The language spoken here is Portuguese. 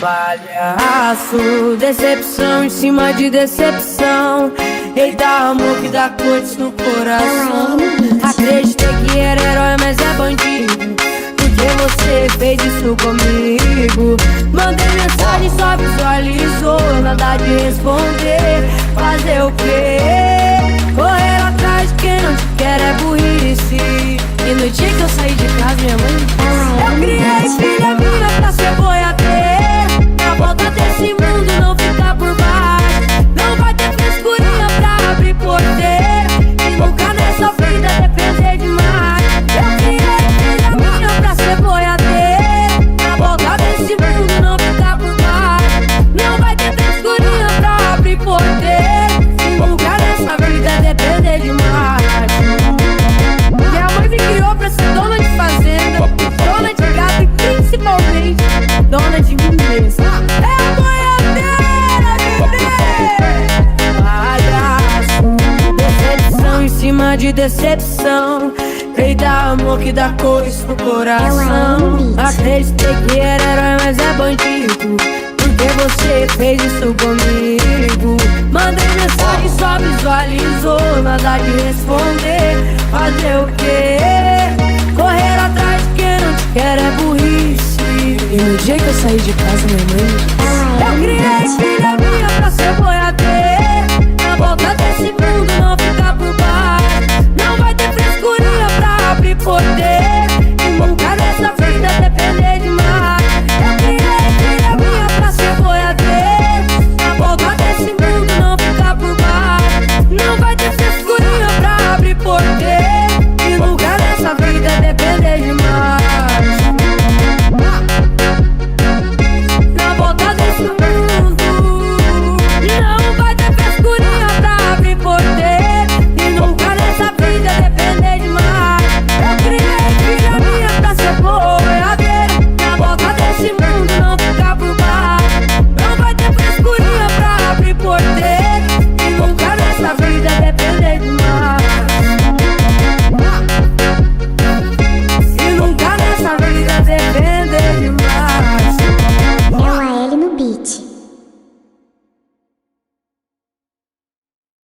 Palhaço, decepção em cima de decepção. Eita, amor que dá cortes no coração. Acreditei que era herói, mas é bandido. Porque você fez isso comigo. Mandei mensagem, só visualizou. Nada de responder. Fazer o quê? Correr atrás de quem não te quer é burrice. E no dia que eu saí de casa, minha mãe disse: eu criei filha minha pra ser boiadeira. Na volta desse mundo não fica por baixo. Não vai ter frescurinha pra abrir porteira. E nunca nessa vida depender demais. Eu criei filha minha pra ser boiadeira. Na volta desse mundo não fica por baixo. Não vai ter frescurinha pra abrir porteira. E nunca nessa vida depender demais. Minha mãe me criou pra ser dona de fazenda, dona de gato e principalmente dona de mim mesma. É a boiadeira, bebê! Palhaço, decepção em cima de decepção. Eita, amor que dá cores no coração. Acreditei que era herói, mas é bandido. Porque você fez isso comigo. Mandei mensagem, só visualizou. Nada de responder. Fazer o quê? Correr atrás de quem não te quer é burrice. E no dia que eu saí de casa, minha mãe me disse: eu criei filha minha pra ser boiadeira.